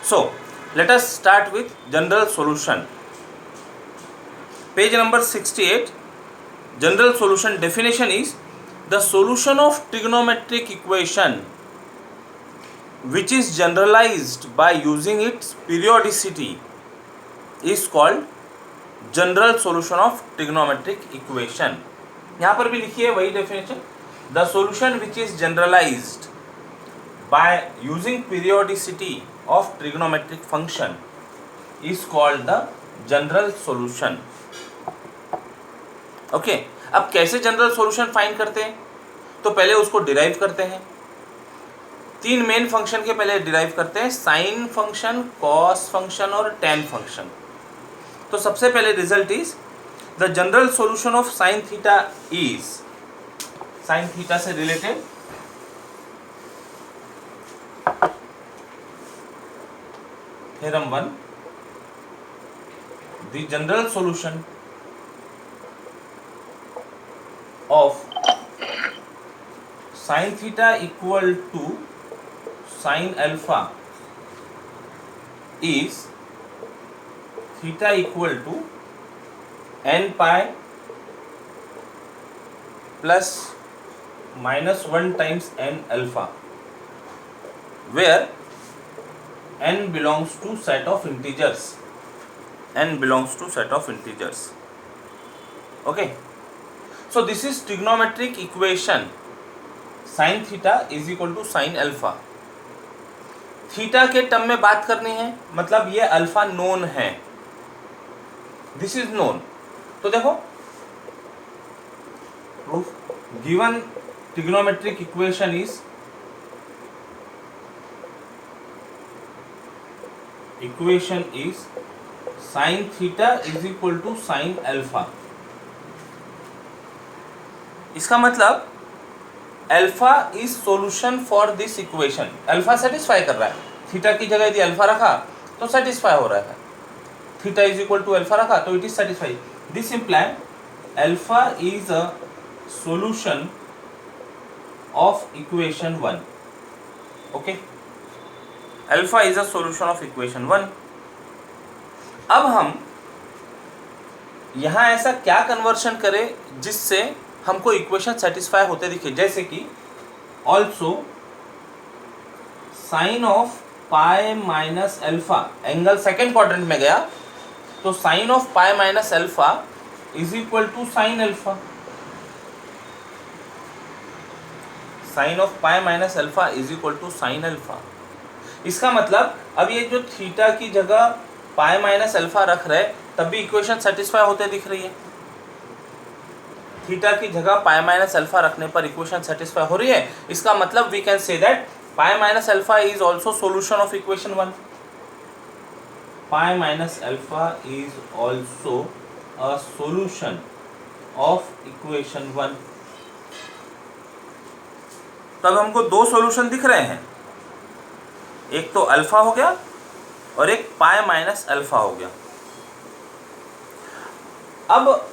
So let us start with general solution. Page number 68. General solution definition is the solution of trigonometric equation which is generalized by using its periodicity is called general solution of trigonometric equation. यहाँ पर भी लिखिए वही definition, the solution which is generalised by using periodicity of trigonometric function is called the general solution. Okay, अब कैसे general solution find करते हैं? तो पहले उसको डिराइव करते हैं. तीन मेन फंक्शन के पहले डिराइव करते हैं, साइन फंक्शन, कॉस फंक्शन और टेन फंक्शन. तो सबसे पहले result is the general solution of sine theta is, sine theta से related theorem 1, the general solution of sine theta equal to sine alpha is theta equal to n pi plus minus 1 times n alpha, where n belongs to set of integers. N belongs to set of integers. Okay, so this is trigonometric equation sin theta is equal to sin alpha. Theta के term में बात करनी है, मतलब ये alpha known है, this is known. तो देखो given trigonometric equation is sine theta is equal to sine alpha. इसका मतलब alpha is solution for this equation. Alpha satisfy कर रहा है, थीटा की जगह यदि अल्फा रखा तो सेटिस्फाई हो रहा है, theta is equal to alpha रखा तो it is satisfy. This imply alpha is a solution of equation 1. Okay, alpha is a solution of equation 1. अब हम यहां ऐसा क्या कन्वर्शन करें जिससे हमको इक्वेशन सेटिस्फाई होते दिखे, जैसे कि also sine of pi minus alpha, angle second quadrant में गया तो sine of pi minus alpha is equal to sine alpha. Sine of pi minus alpha is equal to sine alpha. इसका मतलब अब ये जो थीटा की जगह पाई माइनस अल्फा रख रहे तब भी इक्वेशन सेटिस्फाई होते दिख रही है. थीटा की जगह पाई माइनस अल्फा रखने पर इक्वेशन सेटिस्फाई हो रही है. इसका मतलब we can say that pi minus alpha is also solution of equation 1. Pi minus alpha is also a solution of equation 1. तब हमको दो सोल्यूशन दिख रहे हैं, एक तो अल्फा हो गया और एक पाई माइनस अल्फा हो गया. अब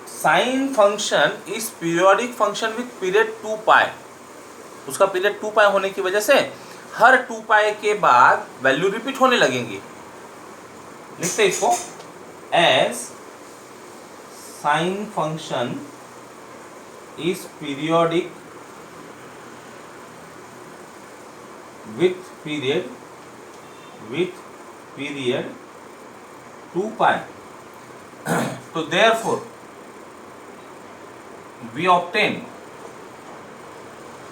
sign function is periodic function with period 2 पाई. उसका पीरियड 2 पाई होने की वजह से हर 2 पाई के बाद वैल्यू रिपीट होने लगेंगी. लिखते इसको as sine function is periodic with period 2 pi. तो देयरफॉर वी ऑब्टेन,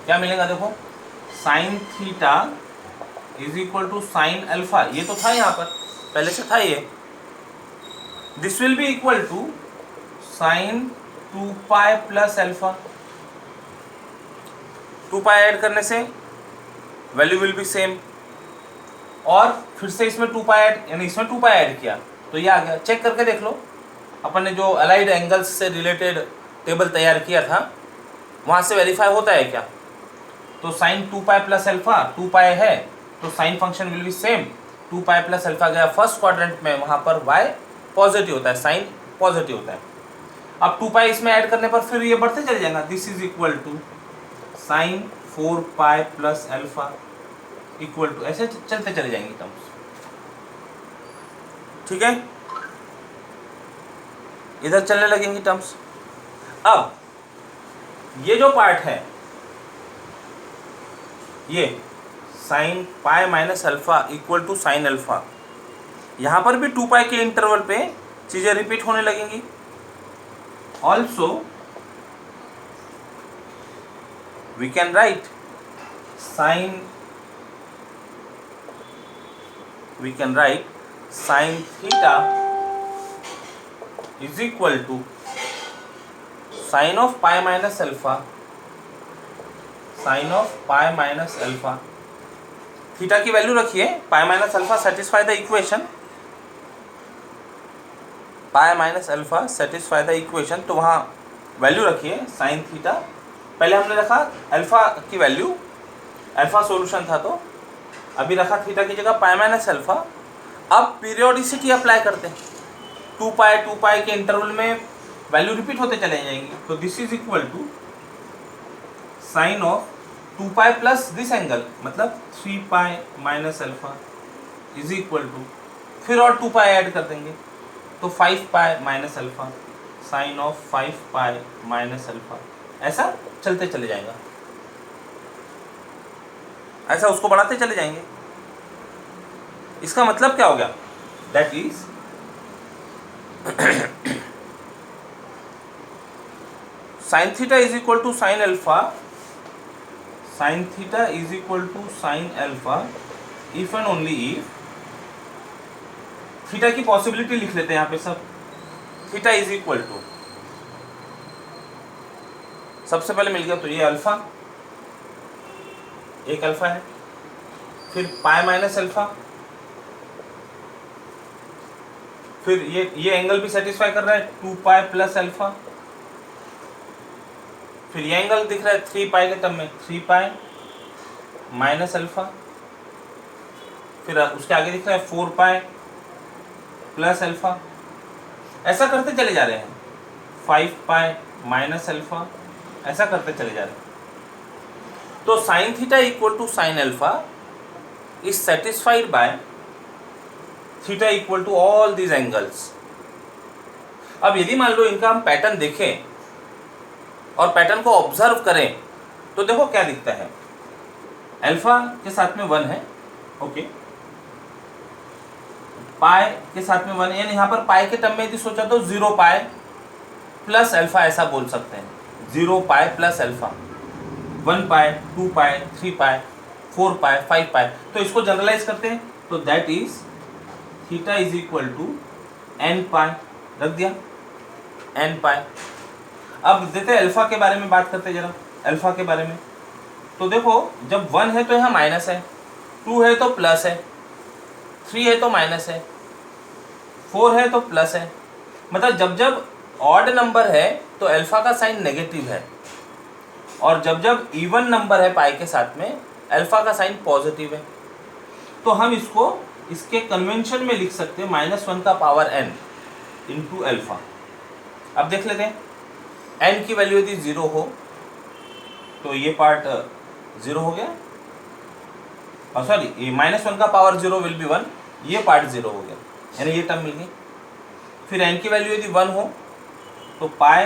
क्या मिलेगा देखो, sine theta is equal to sine alpha. ये तो था यहाँ पर, पहले से था ये. This will be equal to sine 2 pi plus alpha. 2 pi add करने से वैल्यू विल बी सेम, और फिर से इसमें 2 पाई ऐड, यानी इसमें 2 पाई ऐड किया तो ये आ गया. चेक करके देख लो, अपन ने जो अलाइड एंगल्स से रिलेटेड टेबल तैयार किया था वहाँ से वेरीफाई होता है क्या. तो साइन 2 पाई प्लस अल्फा 2 पाई है तो sine function will be same. 2 pi plus alpha गया फर्स्ट क्वाड्रेंट में, वहाँ पर y पॉजिटिव होता है, साइन पॉजिटिव होता है. अब 2 पाई इसमें ऐड करने पर फिर ये बढ़ते चले जाएगा. This is equal to sine 4 pi plus alpha equal to, ऐसे चलते चले जाएंगे टर्म्स. ठीक है, इधर चलने लगेंगी टर्म्स। अब ये जो पार्ट है, ये sine pi minus alpha equal to sine alpha, यहाँ पर भी 2 पाई के इंटरवल पे चीज़ें रिपीट होने लगेंगी। Also we can write sine, we can write sin theta is equal to sin of pi minus alpha, sin of pi minus alpha। Theta की value रखिए, पाई minus alpha satisfy the equation, pi minus alpha satisfy the equation, तो वहाँ value रखिए sine theta. पहले हमने रखा alpha की value, alpha solution था, तो अभी रखा थीटा की जगह पाई माइनस अल्फा। अब पीरियोडिसिटी अप्लाई करते हैं, 2 पाई के इंटरवल में वैल्यू रिपीट होते चले जाएंगे। तो this is equal to sine of 2 pi plus this angle, मतलब 3 pi minus alpha is equal to, फिर और 2 पाई ऐड कर देंगे तो 5 pi minus alpha, sine of 5 pi minus alpha. ऐसा चलते चले जाएगा, ऐसा उसको बढ़ाते चले जाएंगे। इसका मतलब क्या हो गया, that is sine theta is equal to sine alpha, sine theta is equal to sine alpha if and only if, theta की पॉसिबिलिटी लिख लेते हैं यहाँ पे सब। थीटा इज इक्वल टू, सबसे पहले मिल गया तो ये अल्फा, एक अल्फा है, फिर पाई माइनस अल्फा, फिर ये एंगल भी सेटिस्फाई कर रहा है 2 पाई प्लस अल्फा, फिर ये एंगल दिख रहा है 3 पाई के टर्म में 3 पाई माइनस अल्फा, फिर उसके आगे दिख रहा है 4 पाई प्लस अल्फा। ऐसा करते चले जा रहे हैं, 5 पाई माइनस अल्फा, ऐसा करते चले जा रहे हैं। तो sine theta equal to sine alpha is satisfied by theta equal to all these angles. अब यदि मान लो इनका हम पैटर्न देखें और पैटर्न को ऑब्जर्व करें तो देखो क्या दिखता है, अल्फा के साथ में 1 है, ओके, पाई के साथ में 1, यानी यहाँ पर पाई के टर्म में यदि सोचा तो 0 पाई प्लस अल्फा ऐसा बोल सकते हैं, 0 पाई प्लस अल्फा, 1 पाई 2 पाई 3 पाई 4 पाई 5 पाई। तो इसको जनरलाइज करते हैं तो that is theta is equal to n pi, रख दिया n पाई। अब देते हैं अल्फा के बारे में बात करते हैं जरा, अल्फा के बारे में। तो देखो जब 1 है तो यहाँ माइनस है, 2 है तो प्लस है, 3 है तो माइनस है, 4 है तो प्लस है। मतलब जब जब ऑड नंबर है तो अल्फा का साइन नेगेटिव है, और जब जब इवन नंबर है पाई के साथ में अल्फा का साइन पॉजिटिव है। तो हम इसको इसके कन्वेंशन में लिख सकते हैं -1 का पावर n इंटू अल्फा। अब देख लेते हैं, n की वैल्यू यदि 0 हो तो ये पार्ट 0 हो गया, और सॉरी -1 का पावर 0 विल बी 1, ये पार्ट 0 हो गया, यानी ये टर्म मिल गई। फिर n की वैल्यू यदि 1 हो तो पाई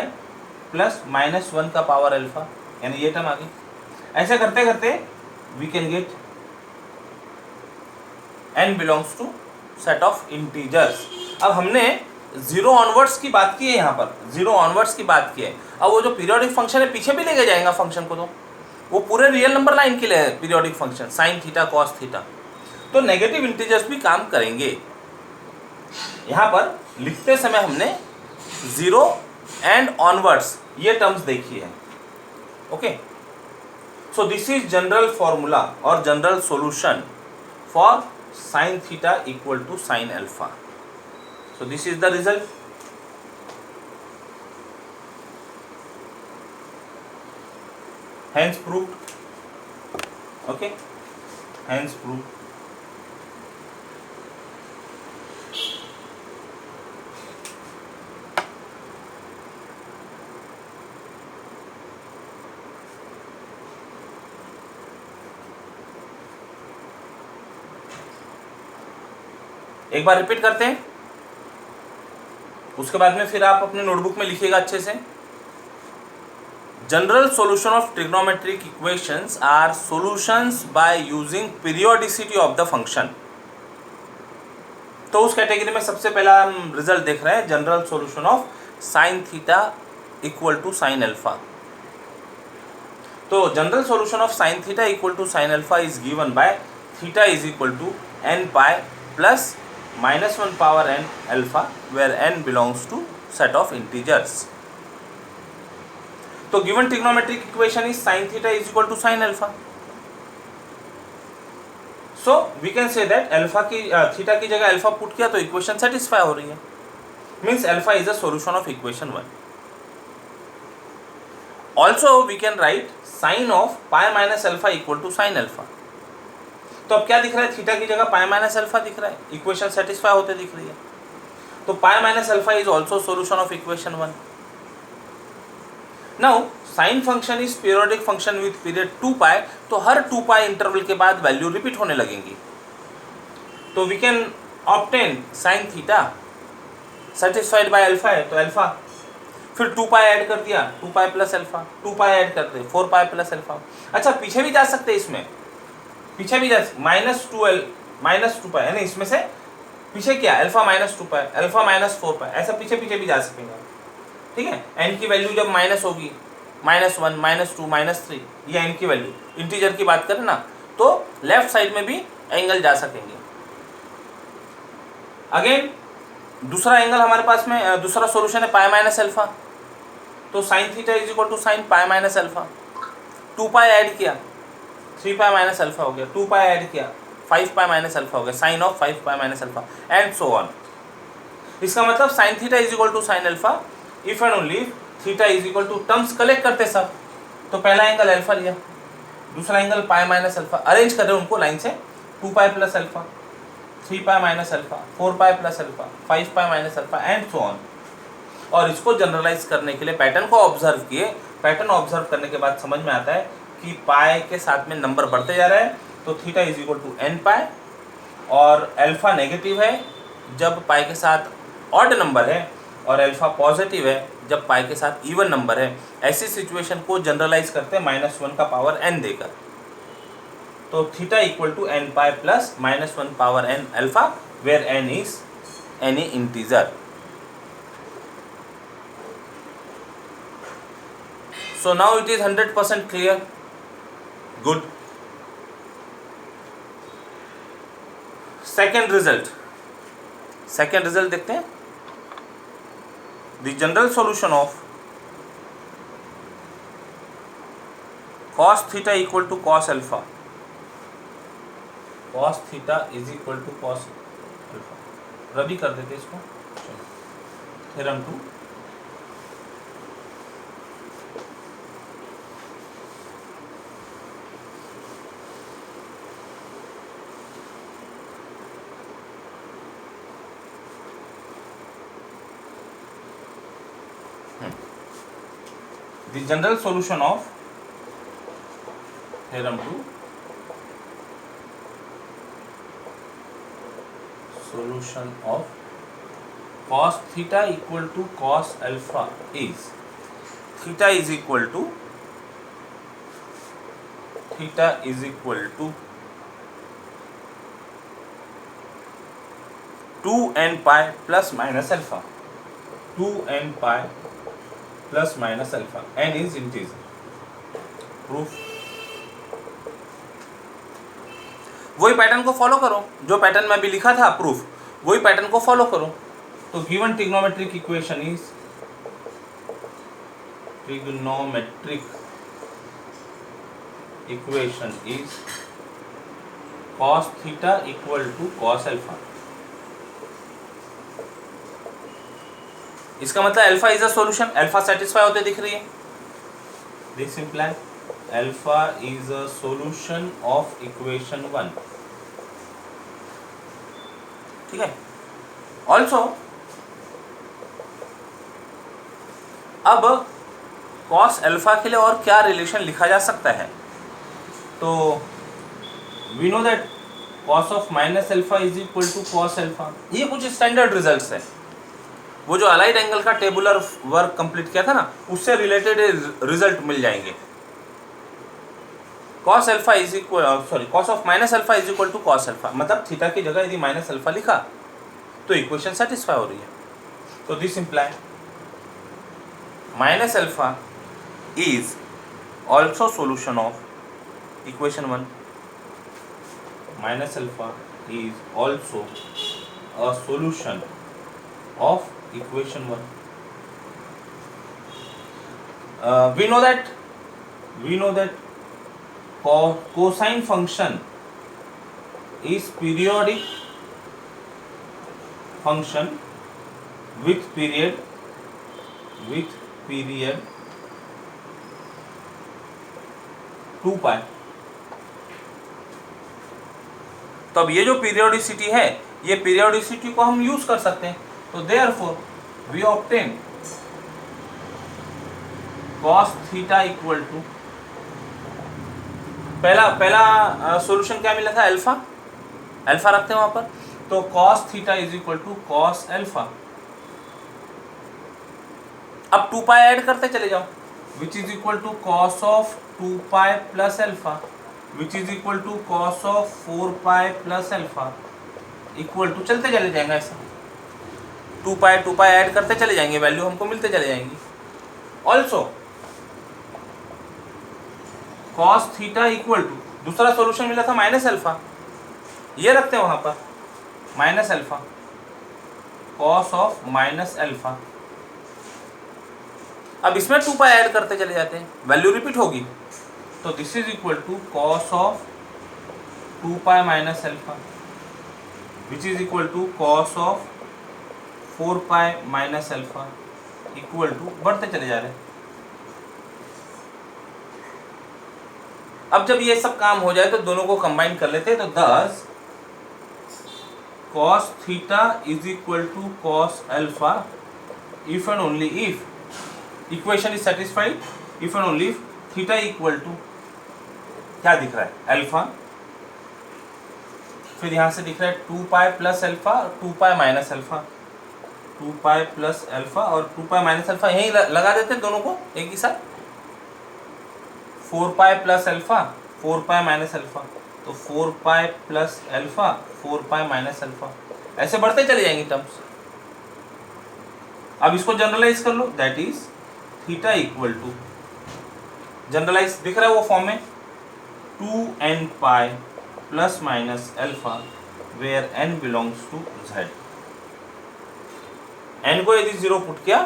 प्लस -1 का पावर अल्फा, यानी ये टर्म आ गई। ऐसे करते करते we can get n belongs to set of integers. अब हमने 0 ऑनवर्ड्स की बात की है, यहाँ पर 0 ऑनवर्ड्स की बात की है। अब वो जो पीरियोडिक फंक्शन है पीछे भी लेके जाएगा फंक्शन को, तो वो पूरे रियल नंबर लाइन के लिए है periodic function, sine theta cos theta. तो नेगेटिव इंटीजर्स भी काम करेंगे। यहाँ पर लिखते समय हमने 0 एंड ऑनवर्ड्स ये टर्म्स देखी है, okay. So this is general formula और general solution for sin theta equal to sin alpha. So this is the result. Hence proved. Okay. Hence proved. एक बार रिपीट करते हैं, उसके बाद में फिर आप अपने नोटबुक में लिखिएगा अच्छे से। General solution of trigonometric equations are solutions by using periodicity of the function. तो उस कैटेगरी में सबसे पहला हम रिजल्ट देख रहे हैं, general solution of sine theta equal to sine alpha. तो general solution of sine theta equal to sine alpha is given by theta is equal to n pi plus -1 power n alpha where n belongs to set of integers. तो given trigonometric equation is sine theta is equal to sine alpha. So we can say that alpha की theta की जगह alpha put किया तो equation satisfy हो रही है, means alpha is the solution of equation 1। Also we can write sine of pi minus alpha equal to sine alpha. तो अब क्या दिख रहा है, थीटा की जगह पाई माइनस अल्फा दिख रहा है, इक्वेशन सेटिस्फाई होते दिख रही है। तो पाई minus alpha is also solution of equation 1। Now sine function is periodic function with period 2 pi, तो हर 2 पाई इंटरवल के बाद वैल्यू रिपीट होने लगेंगी। तो we can obtain sine theta satisfied by alpha है तो अल्फा, फिर 2 पाई ऐड कर दिया, 2 pi plus alpha, 2 pi add कर दे 4 पाई प्लस अल्फा। अच्छा पीछे भी जा सकते हैं, इसमें पीछे भी जा -2 पाई, यानी इसमें से पीछे क्या अल्फा -2 पाई, अल्फा -4 पाई, ऐसा पीछे पीछे भी जा सकेंगे। ठीक है, एन की वैल्यू जब माइनस होगी, -1 -2 -3, ये एन की वैल्यू इंटीजर की बात करें ना, तो लेफ्ट साइड में भी एंगल जा सकेंगे। अगेन दूसरा एंगल हमारे पास में, दूसरा सॉल्यूशन है पाई माइनस अल्फा। तो sine theta is equal to sine pi minus alpha. 2 pi add किया 3 पाई माइनस अल्फा हो गया, 2 पाई ऐड किया 5 पाई माइनस अल्फा हो गया, sine of 5 pi minus alpha and so on. इसका मतलब sine theta is equal to sine alpha if and only theta is equal to, terms collect करते सब। तो पहला एंगल अल्फा लिया, दूसरा angle pi minus alpha, arrange कर रहे हैं उनको लाइन से, 2 pi plus alpha, 3 pi minus alpha, 4 pi plus alpha, 5 pi minus alpha and so on. और इसको जनरलाइज करने के लिए पैटर्न को ऑब्जर्व किए, पैटर्न ऑब्जर्व करने के बाद समझ में आता है कि पाई के साथ में नंबर बढ़ते जा रहा है, तो theta is equal to n pi, और अल्फा नेगेटिव है जब पाई के साथ ऑड नंबर है, और अल्फा पॉजिटिव है जब पाई के साथ इवन नंबर है। ऐसी सिचुएशन को जनरलाइज करते हैं -1 का पावर n देकर। तो theta equal to n pi plus -1 power n alpha where n is any integer. So now it is 100% clear. Good. Second result देखते हैं। The general solution of cos theta equal to cos alpha. Cos theta is equal to cos alpha. रबी कर देते इसको। Theorem 2। The general solution of theorem 2, solution of cos theta equal to cos alpha is theta is equal to 2n pi plus minus alpha, 2n pi plus minus alpha, n is integer. Proof वही pattern को follow करो, जो pattern में अभी लिखा था proof, वही pattern को फॉलो करो। तो given trigonometric equation is cos theta equal to cos alpha. इसका मतलब alpha is a solution, alpha satisfy होते दिख रही है। This imply alpha is a solution of equation 1। ठीक है। ऑल्सो अब cos अल्फा के लिए और क्या रिलेशन लिखा जा सकता है, तो we know that cos of minus alpha is equal to cos alpha. ये कुछ स्टैंडर्ड रिजल्ट्स है। वो जो अलाइड एंगल का टेबुलर वर्क कंप्लीट किया था ना, उससे रिलेटेड रिजल्ट मिल जाएंगे। cos alpha is equal cos of minus alpha is equal to cos alpha, मतलब थीटा की जगह यदि माइनस अल्फा लिखा तो इक्वेशन सेटिस्फाई हो रही है। तो this imply minus alpha is also solution of equation 1, minus alpha is also a solution of equation 1. We know that cosine function is periodic function with period 2 pi. तो अब ये जो पीरियोडिसिटी है, ये पीरियोडिसिटी को हम यूज कर सकते हैं। तो therefore we obtain cos theta equal to, पहला सॉल्यूशन क्या मिला था, अल्फा रखते हैं वहां पर, तो cos theta is equal to cos alpha. अब 2 पाई ऐड करते चले जाओ, which is equal to cos of 2 pi plus alpha, which is equal to cos of 4 pi plus alpha, equal to चलते चले जाएंगे ऐसा, 2 पाई ऐड करते चले जाएंगे, वैल्यू हमको मिलते चले जाएंगी। Also cos theta equal to, दूसरा सॉल्यूशन मिला था माइनस अल्फा, ये रखते हैं वहां पर minus alpha, cos of minus alpha. अब इसमें 2 पाई ऐड करते चले जाते हैं, वैल्यू रिपीट होगी, तो this is equal to cos of 2 pi minus alpha, which is equal to cos of 4 pi minus alpha, equal to बढ़ते चले जा रहे हैं। अब जब ये सब काम हो जाए तो दोनों को कंबाइन कर लेते हैं, तो thus cos theta is equal to cos alpha if and only if equation is satisfied, if and only if theta equal to क्या दिख रहा है, अल्फा, फिर यहां से दिख रहा है 2 pi plus alpha, 2 pi minus alpha, 2 pi plus alpha और 2 पाई माइनस अल्फा यहीं लगा देते हैं दोनों को एक ही साथ, 4 pi plus alpha 4 pi minus alpha, तो 4 pi plus alpha 4 pi minus alpha, ऐसे बढ़ते चले जाएंगे टर्म्स। अब इसको जनरलाइज कर लो, that is theta equal to, generalise दिख रहा है वो फॉर्म में, 2n pi plus minus alpha where n belongs to z। n को यदि 0 पुट किया,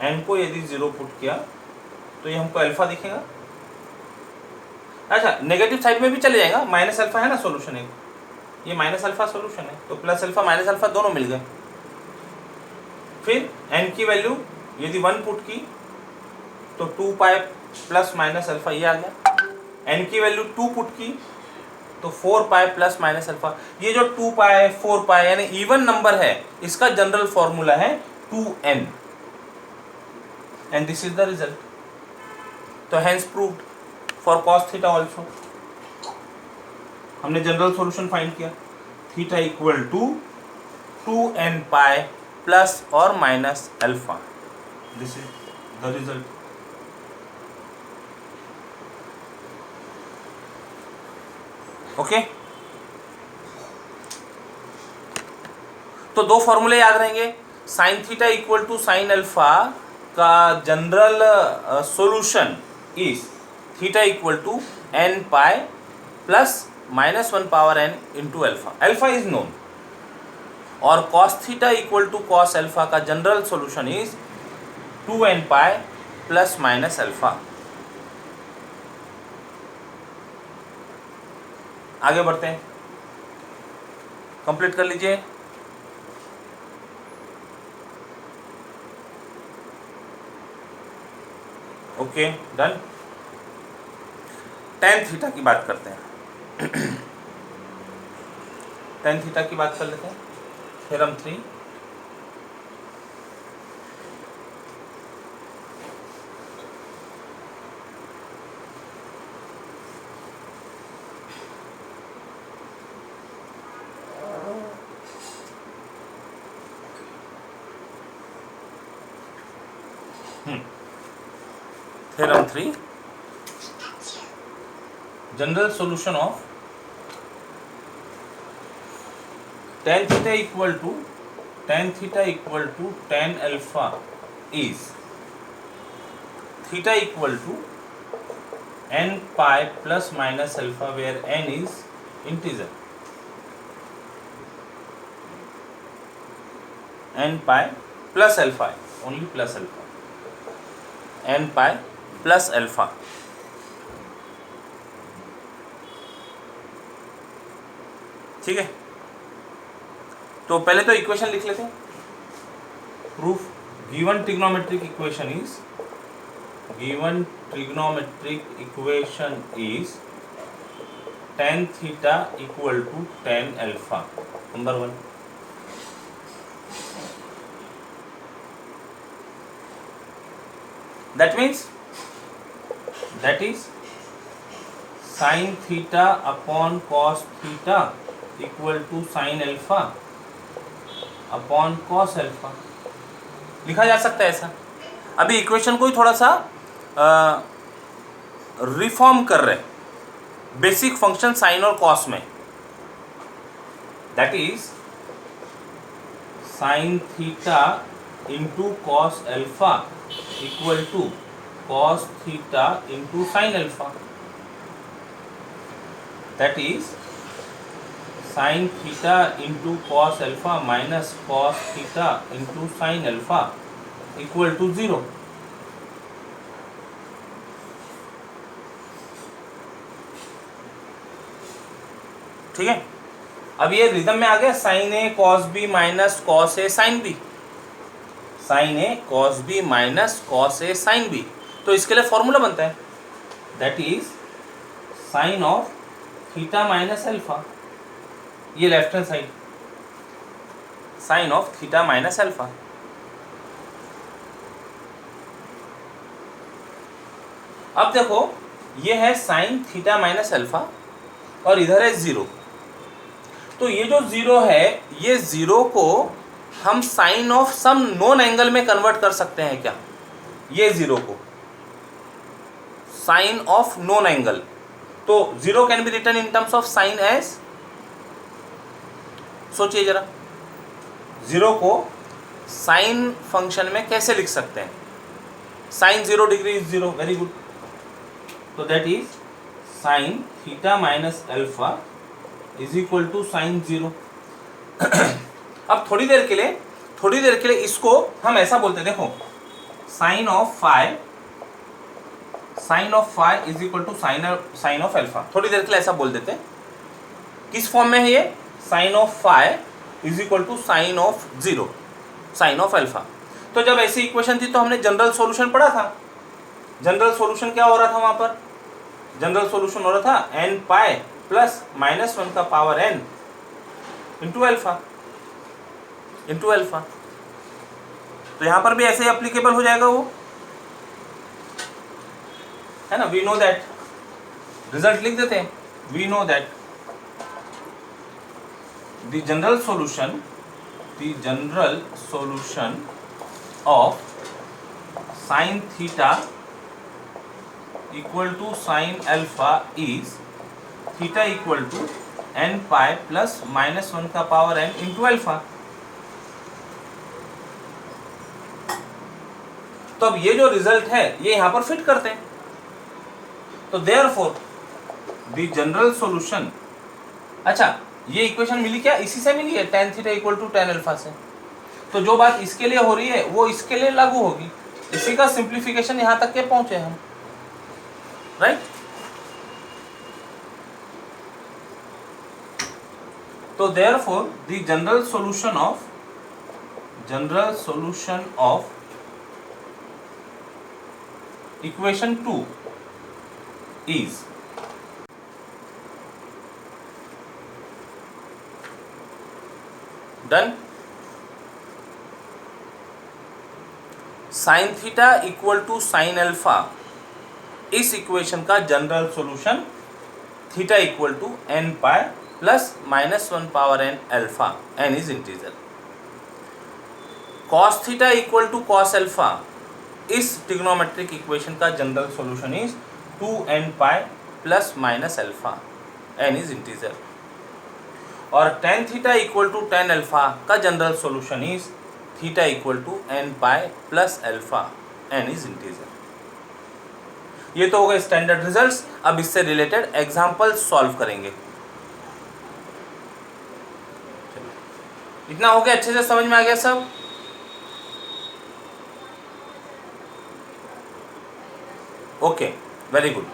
n को यदि 0 पुट किया तो ये हमको अल्फा दिखेगा। अच्छा, नेगेटिव साइड में भी चले जाएगा, माइनस अल्फा है ना सॉल्यूशन एक, ये माइनस अल्फा सॉल्यूशन है, तो प्लस अल्फा माइनस अल्फा दोनों मिल गए। फिर n की वैल्यू यदि 1 पुट की तो 2 पाई प्लस माइनस अल्फा ये आ गया, n की वैल्यू 2 पुट की तो 4 पाई प्लस माइनस अल्फा। ये जो 2 पाई 4 पाई यानी इवन नंबर है, इसका जनरल फॉर्मूला है 2n, and this is the result. तो hence proved for cos theta also, हमने जनरल सॉल्यूशन फाइंड किया, theta equal to 2n pi plus और minus alpha, this is the result. Okay, तो दो फॉर्मूले याद रहेंगे, sine theta equal to sine alpha का general solution is theta equal to n pi plus minus 1 power n into alpha, alpha is known, और cos theta equal to cos alpha का general solution is 2n pi plus minus alpha. आगे बढ़ते हैं, complete कर लीजिए। Okay, done. tan theta की बात करते हैं tan थीटा की बात कर लेते हैं, theorem 3। Theorem 3, general solution of tan theta equal to tan alpha is theta equal to n pi plus minus alpha, where n is integer, n pi plus alpha, only plus alpha, n pi plus alpha. ठीक है, तो पहले तो equation लिख लेते हैं. Proof, given trigonometric equation is tan theta equal to tan alpha. Number 1. that is sin theta upon cos theta equal to sin alpha upon cos alpha. लिखा जा सकता है ऐसा. अभी इक्वेशन को ही थोड़ा सा रिफॉर्म कर रहे हैं बेसिक फंक्शन साइन और कॉस में. That is sine theta into cos alpha equal to cos theta into sine alpha. That is sin theta into cos alpha minus cos theta into sin alpha equal to 0. ठीक है, अब ये rhythm में आ गया. sin a cos b minus cos a sin b, sin a cos b minus cos a sin b. तो इसके लिए formula बनता है, that is sin of theta minus alpha. ये left hand side, sine of theta minus alpha. अब देखो, ये है साइन थीटा माइनस अल्फा और इधर है 0. तो ये जो 0 है, ये 0 को हम sine of some known angle में कन्वर्ट कर सकते हैं क्या? ये 0 को साइन ऑफ नॉन एंगल. तो 0 can be written in terms of sine as, सोचिए जरा, 0 को साइन फंक्शन में कैसे लिख सकते हैं? Sine 0 degree is 0. Very good. तो that is sine theta minus alpha is equal to sine 0. अब थोड़ी देर के लिए इसको हम ऐसा बोलते हैं. देखो, sine of phi is equal to sine of alpha. थोड़ी देर के लिए ऐसा बोल देते हैं. किस फॉर्म में है ये? Sine of phi is equal to sine of 0, sine of alpha. तो जब ऐसी इक्वेशन थी तो हमने जनरल सॉल्यूशन पढ़ा था. जनरल सॉल्यूशन क्या हो रहा था वहां पर? जनरल सॉल्यूशन हो रहा था n पाई प्लस माइनस 1 का पावर n इंटू अल्फा. तो यहां पर भी ऐसे ही एप्लीकेबल हो जाएगा वो, है ना. वी नो दैट, रिजल्ट लिख देते हैं. We know that the general solution of sin theta equal to sin alpha is theta equal to n pi plus minus 1 का पावर n into alpha. तो अब ये जो रिजल्ट है ये यहां पर फिट करते हैं. तो therefore the general solution, अच्छा ये इक्वेशन मिली क्या? इसी से मिली है, tan theta equal to tan alpha से. तो जो बात इसके लिए हो रही है वो इसके लिए लागू होगी. इसी का सिंप्लीफिकेशन यहां तक के पहुंचे हम, राइट. तो therefore the general solution of equation 2 is done. Sine theta equal to sine alpha, इस इक्वेशन का general solution theta equal to n pi plus minus 1 power n alpha, n is integer. Cos theta equal to cos alpha, इस trigonometric equation का general solution is 2n pi plus minus alpha, n is integer, और tan theta equal to tan alpha का general solution is theta equal to n pi plus alpha, n is integer. ये तो हो गए standard results. अब इससे related example solve करेंगे। इतना हो गया, अच्छे से समझ में आ गया सब? Okay, very good.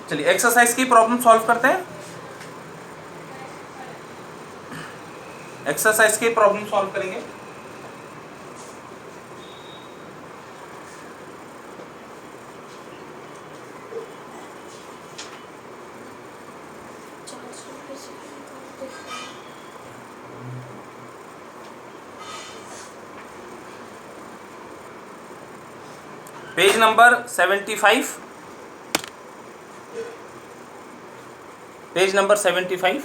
चलिए एक्सरसाइज की प्रॉब्लम सॉल्व करते हैं। एक्सरसाइज की प्रॉब्लम सॉल्व करेंगे। Page number 75, page number 75,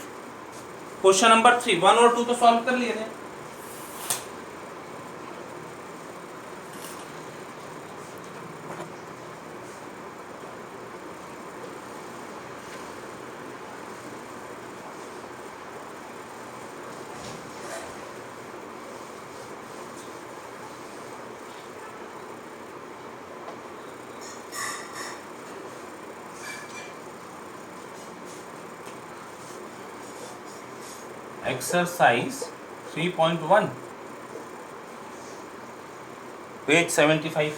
question number 3, 1 और 2 तो सॉल्व कर लिए थे। Exercise 3.1, page 75,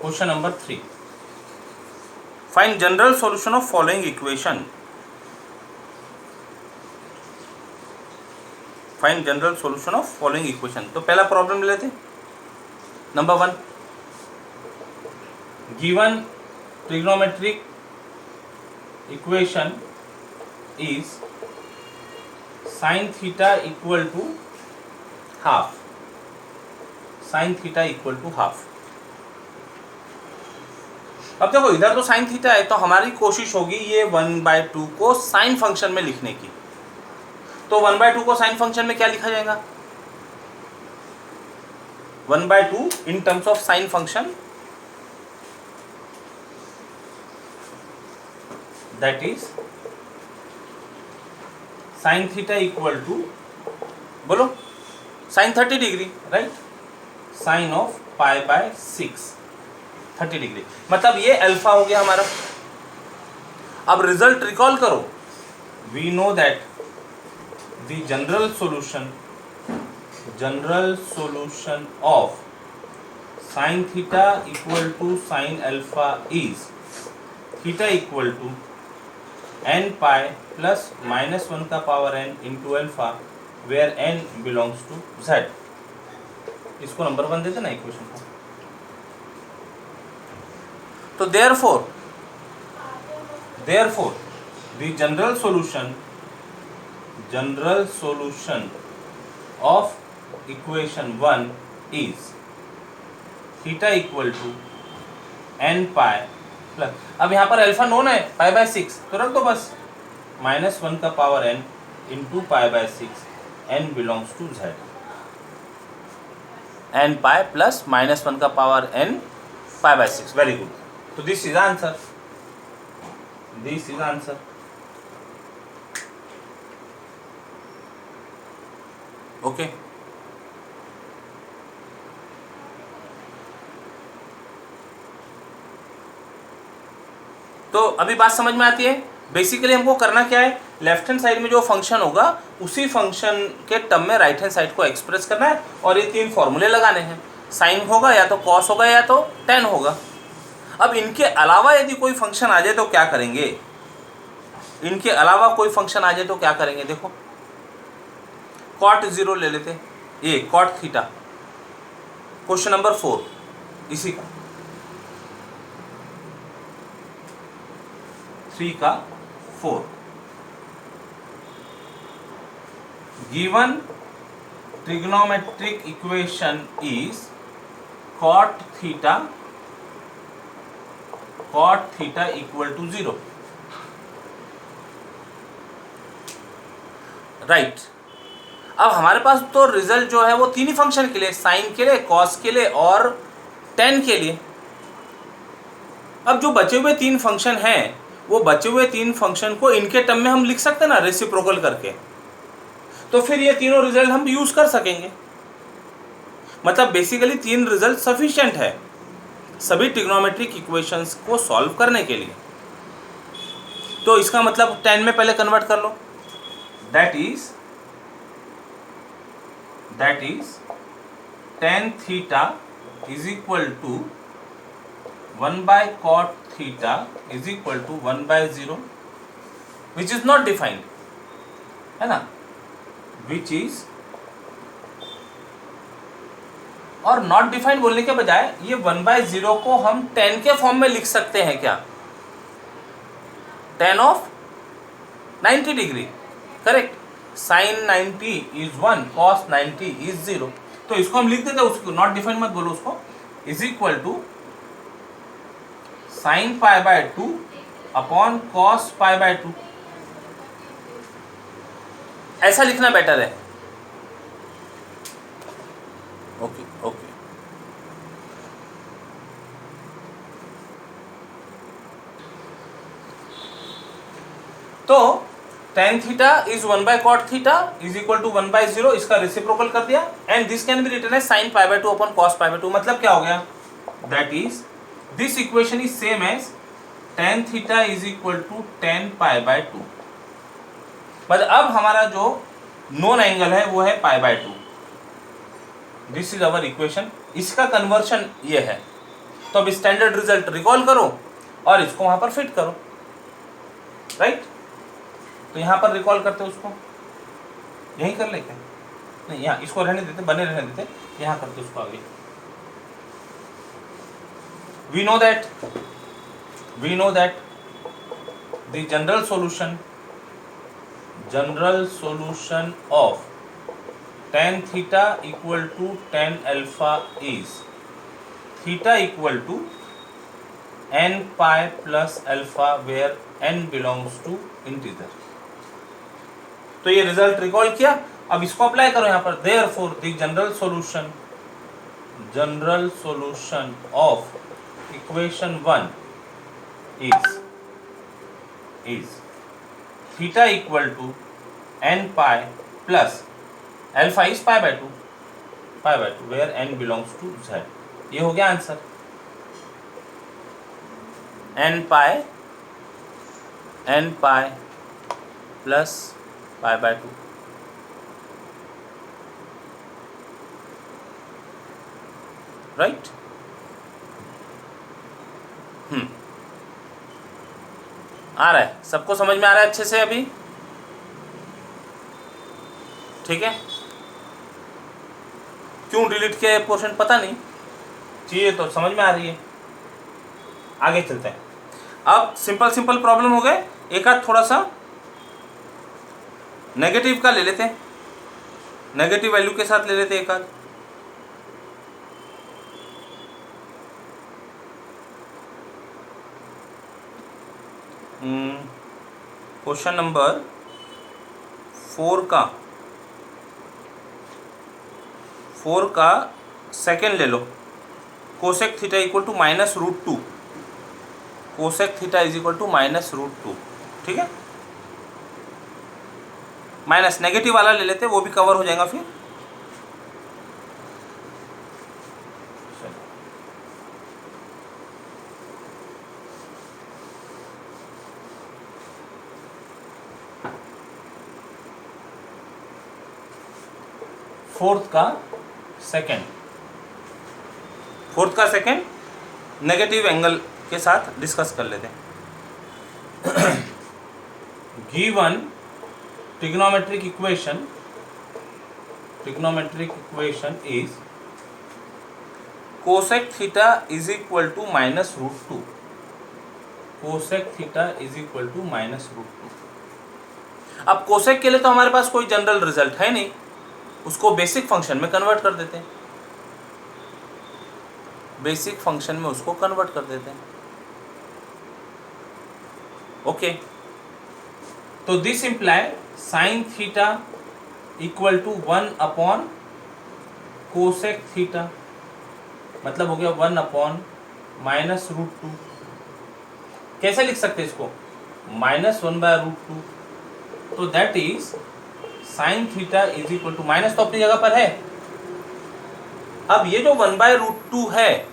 question number 3, find general solution of following equation. Find general solution of following equation. तो पहला प्रॉब्लम लेते हैं। Number 1, given trigonometric equation is sin theta equal to half, sin theta equal to half। अब देखो इधर तो sin theta है, तो हमारी कोशिश होगी ये 1/2 को साइन फंक्शन में लिखने की। तो 1/2 को साइन फंक्शन में क्या लिखा जाएगा? 1/2 in terms of sine function, that is sine theta equal to, बोलो, sine 30 degree, right, sine of pi by 6, 30 degree, मतलब ये अल्फा हो गया हमारा। अब रिजल्ट रिकॉल करो। We know that the general solution of sine theta equal to sine alpha is theta equal to n pi plus minus 1 का power n into alpha, where n belongs to z। इसको number 1 देते ना equation को। तो therefore the general solution of equation 1 is theta equal to n pi plus, अब यहाँ पर alpha known है, पाई बाय 6, तो रख दो बस, माइनस 1 का power n into pi by 6, n belongs to z, n pi plus minus 1 का power n pi by 6। Very good. तो this is answer, this is answer. Okay, तो अभी बात समझ में आती है। बेसिकली हमको करना क्या है, लेफ्ट हैंड साइड में जो फंक्शन होगा उसी फंक्शन के टर्म में राइट हैंड साइड को एक्सप्रेस करना है, और ये 3 फॉर्मूले लगाने हैं। साइन होगा, या तो कॉस होगा, या तो टेन होगा। अब इनके अलावा यदि कोई फंक्शन आ जाए तो क्या करेंगे? इनके अलावा कोई फंक्शन आ जाए तो क्या करेंगे? देखो, कॉट 0 ले लेते, ये कॉट थीटा, क्वेश्चन नंबर 4 इसी का, 3 का 4, given trigonometric equation is cot theta equal to 0, right. अब हमारे पास तो रिजल्ट जो है वो तीन ही फंक्शन के लिए, साइन के लिए, कॉस के लिए और टेन के लिए। अब जो बचे हुए तीन फंक्शन हैं, वो बचे हुए तीन फंक्शन को इनके टर्म में हम लिख सकते हैं ना, रेसिप्रोकल करके। तो फिर ये तीनों रिजल्ट हम यूज कर सकेंगे। मतलब बेसिकली तीन रिजल्ट सफिशिएंट है सभी ट्रिग्नोमेट्रिक इक्वेशंस को सॉल्व करने के लिए। तो इसका मतलब 10 में पहले कन्वर्ट कर लो। That is tan theta is equal to 1/cot theta is equal to 1/0, which is not defined, है ना, विच इज, और नॉट डिफाइंड बोलने के बजाय ये 1/0 को हम tan के फॉर्म में लिख सकते हैं क्या, tan of 90 degree, correct. sin 90 is 1, cos 90 is 0। तो इसको हम लिख देते हैं, उसको नॉट डिफाइंड मत बोलो, उसको is equal to sin π/2 upon cos π/2। ऐसा लिखना बेटर है। ओके ओके, तो tan theta is 1/cot theta is equal to 1/0, इसका रेसिप्रोकल कर दिया, and this can be written as sin π/2 upon cos π/2। मतलब क्या हो गया, that is this equation is same as tan theta is equal to tan π/2। मतलब अब हमारा जो नोन एंगल है वो है π/2। दिस इज अवर इक्वेशन, इसका कन्वर्शन ये है। तो अब स्टैंडर्ड रिजल्ट रिकॉल करो और इसको वहां पर फिट करो, राइट। तो यहाँ पर रिकॉल करते उसको, यही कर ले क्या, नहीं यहाँ इसको रहने देते, बने रहने देते, यहाँ करते उसको आगे। we know that the general solution of tan theta equal to tan alpha is theta equal to n pi plus alpha where n belongs to integer। तो ये रिजल्ट रिकॉल किया, अब इसको अप्लाई करो यहाँ पर। therefore the general solution of equation 1 is theta equal to n pi plus alpha is π/2 where n belongs to z। ये हो गया answer, n pi plus π/2। Right, आ रहा है, सबको समझ में आ रहा है अच्छे से अभी, ठीक है। क्यों डिलीट किया पोर्शन पता नहीं, चीजें तो समझ में आ रही है। आगे चलते हैं। अब सिंपल प्रॉब्लम हो गए, एक आध थोड़ा सा नेगेटिव का ले लेते हैं, नेगेटिव वैल्यू के साथ ले लेते हैं एक आध। क्वेश्चन नंबर 4 का सेकेंड ले लो। Cosec theta equal to -√2, cosec theta is equal to -√2, ठीक है। माइनस नेगेटिव वाला ले लेते, वो भी कवर हो जाएगा फिर। फोर्थ का सेकेंड नेगेटिव एंगल के साथ डिस्कस कर लेते हैं। Given trigonometric equation is cosec theta is equal to -√2, cosec theta is equal to -√2। अब कोसेक के लिए तो हमारे पास कोई जनरल रिजल्ट है नहीं, उसको बेसिक फंक्शन में कन्वर्ट कर देते हैं, बेसिक फंक्शन में उसको कन्वर्ट कर देते हैं। ओके, तो this imply sine theta equal to 1 upon cosec theta, मतलब हो गया 1 अपॉन माइनस रूट 2। कैसे लिख सकते हैं इसको? -1/√2, तो that is sine theta is equal to, minus तो अपनी जगह पर है। अब ये जो 1/√2 है,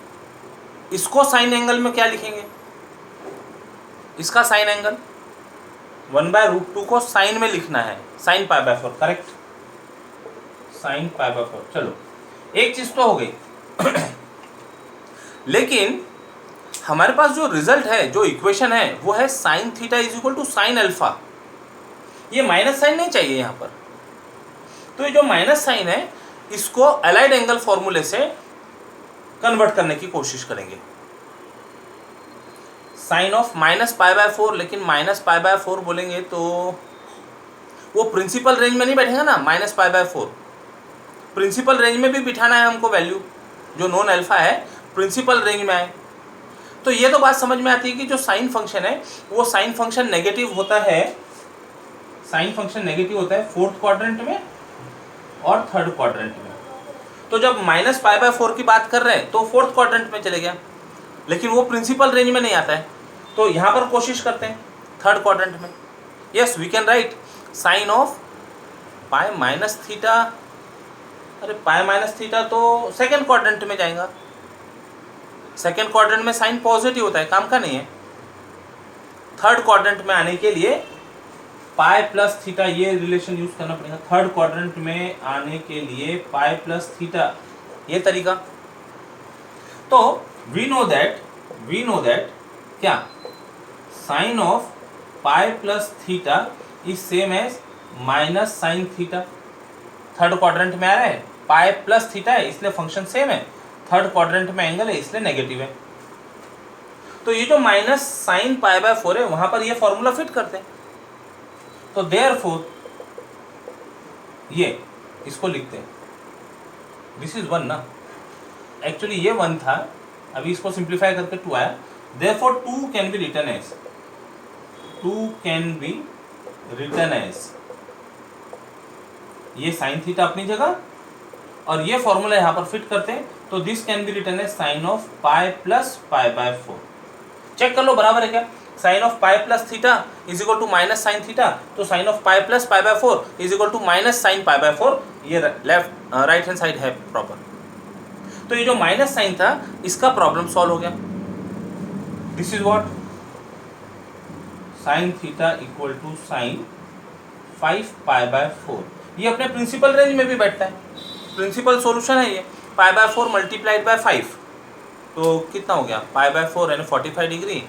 इसको साइन एंगल में क्या लिखेंगे? इसका साइन एंगल 1/√2 को साइन में लिखना है, साइन π/4, करेक्ट, साइन π/4। चलो एक चीज तो हो गई। लेकिन हमारे पास जो रिजल्ट है, जो इक्वेशन है, वो है sine theta is equal to sine alpha. ये माइनस साइन नहीं चाहिए यहाँ पर, तो ये जो माइनस साइन है, इसको अलाइड एंगल फॉर्मूले से कन्वर्ट करने की कोशिश करेंगे। साइन ऑफ -π/4, लेकिन -π/4 बोलेंगे तो वो प्रिंसिपल रेंज में नहीं बैठेगा ना। -π/4 प्रिंसिपल रेंज में भी बिठाना है हमको, वैल्यू जो नॉन अल्फा है प्रिंसिपल रेंज में आए। तो ये तो बात समझ में आती है कि जो साइन फंक्शन है, वो साइन फंक्शन नेगेटिव होता है, साइन फंक्शन नेगेटिव होता है फोर्थ क्वाड्रेंट में और थर्ड क्वाड्रेंट में। तो जब -π/4 की बात कर रहे हैं तो फोर्थ क्वाड्रेंट में चले गया, लेकिन वो प्रिंसिपल रेंज में नहीं आता है, तो यहाँ पर कोशिश करते हैं थर्ड क्वाड्रेंट में। Yes, we can write sine of pi minus theta. अरे पाई माइनस थीटा तो सेकेंड क्वाड्रेंट में जाएगा, सेकेंड क्वाड्रेंट में साइन पॉजिटिव होता है, काम का नहीं है। थर्ड क्वाड्रेंट में आने के लिए पाई प्लस थीटा, ये रिलेशन यूज करना पड़ेगा। थर्ड क्वाड्रेंट में आने के लिए पाई प्लस थीटा, ये तरीका। तो वी नो दैट क्या sine of pi plus theta is same as minus sine theta. Third quadrant में आ रहा है, पाई प्लस थीटा है इसलिए फंक्शन सेम है, थर्ड क्वाड्रेंट में एंगल है इसलिए नेगेटिव है। तो ये जो माइनस साइन π/4 है, वहां पर ये फॉर्मूला फिट करते हैं। तो देयरफॉर ये इसको लिखते हैं, दिस इज 1 ना, एक्चुअली ये 1 था, अभी इसको सिंप्लीफाई करके 2 आया। Therefore 2 can be written as, ये साइन थीटा अपनी जगह और ये फॉर्मूला यहाँ पर फिट करते हैं, तो this can be written as sine of pi plus π/4। Check कर लो बराबर है क्या? Sine of pi plus theta is equal to minus sine theta, तो sine of pi plus π/4 is equal to minus sine π/4। ये लेफ्ट राइट हैंड साइड है proper. तो ये जो माइनस साइन था, इसका प्रॉब्लम सॉल्व हो गया। This is what sine theta equal to sine 5π/4। ये अपने प्रिंसिपल रेंज में भी बैठता है, प्रिंसिपल सॉल्यूशन है ये। π/4 मल्टीप्लाइड बाय 5, तो कितना हो गया? π/4 यानी 45 डिग्री,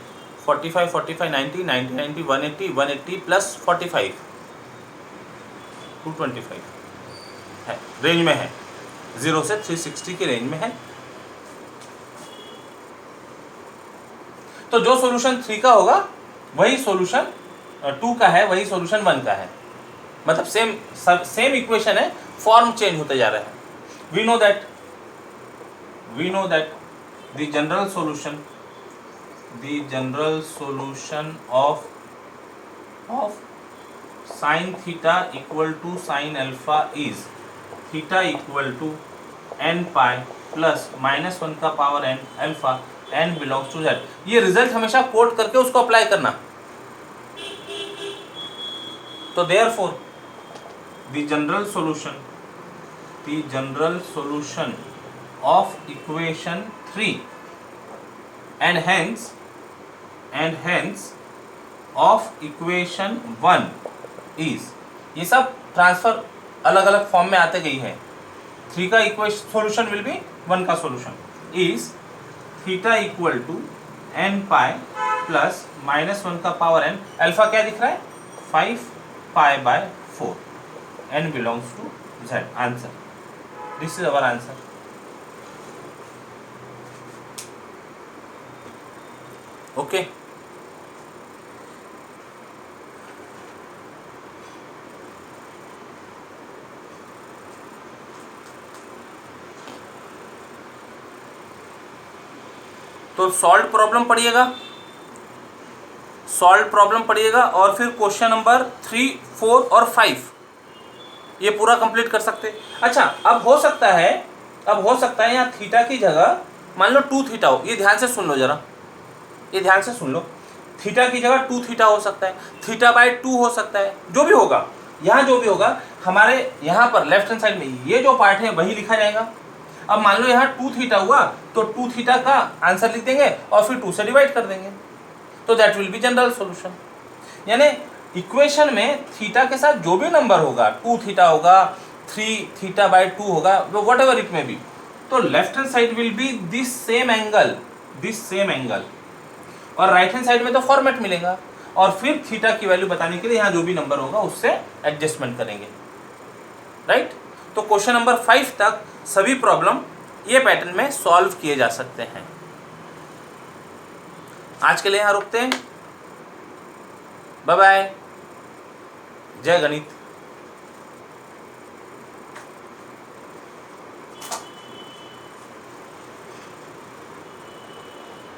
45 45 90 90 90 180 180 प्लस 45 225 है, रेंज में है, 0 से 360 के रेंज में है। तो जो सॉल्यूशन 3 का होगा वही सॉल्यूशन 2 का है, वही सॉल्यूशन 1 का है, मतलब सेम इक्वेशन है, फॉर्म चेंज होते जा रहे हैं। We know that the general solution of sin theta equal to sin alpha is theta equal to n pi plus -1 का power n alpha, n belongs to z। ये result हमेशा quote करके उसको apply करना। तो therefore the general solution of equation 3 and hence of equation 1 is, ये सब transfer अलग अलग फॉर्म में आते गई है। 3 का इक्वेशन सॉल्यूशन विल बी 1 का solution is theta equal to n pi plus -1 का पावर n, अल्फा क्या दिख रहा है? 5π/4, n belongs to z। Answer, this is our answer. Okay तो सॉल्व प्रॉब्लम पढ़िएगा और फिर क्वेश्चन नंबर 3, 4 और 5 ये पूरा कंप्लीट कर सकते। अच्छा, अब हो सकता है यहाँ थीटा की जगह मान लो 2 थीटा हो। ये ध्यान से सुन लो जरा, ये ध्यान से सुन लो। थीटा की जगह 2 थीटा हो सकता है, थीटा बाय 2 हो सकता है, जो भी होगा यहाँ, जो भी होगा हमारे यहाँ पर लेफ्ट हैंड साइड में ये जो पार्ट है वही लिखा जाएगा। अब मान लो यहाँ 2 थीटा हुआ तो 2 थीटा का आंसर लिख देंगे और फिर 2 से डिवाइड कर देंगे, तो that will be general solution. यानी इक्वेशन में थीटा के साथ जो भी नंबर होगा, 2 थीटा होगा, 3 थीटा बाय 2 होगा, वट एवर इट में बी, तो left hand side will be this same angle, और राइट हैंड साइड में तो फॉर्मेट मिलेगा, और फिर थीटा की वैल्यू बताने के लिए यहाँ जो भी नंबर होगा उससे एडजस्टमेंट करेंगे, राइट। तो क्वेश्चन नंबर 5 तक सभी प्रॉब्लम ये पैटर्न में सॉल्व किए जा सकते हैं। आज के लिए यहाँ रुकते हैं। Bye bye. जय गणित।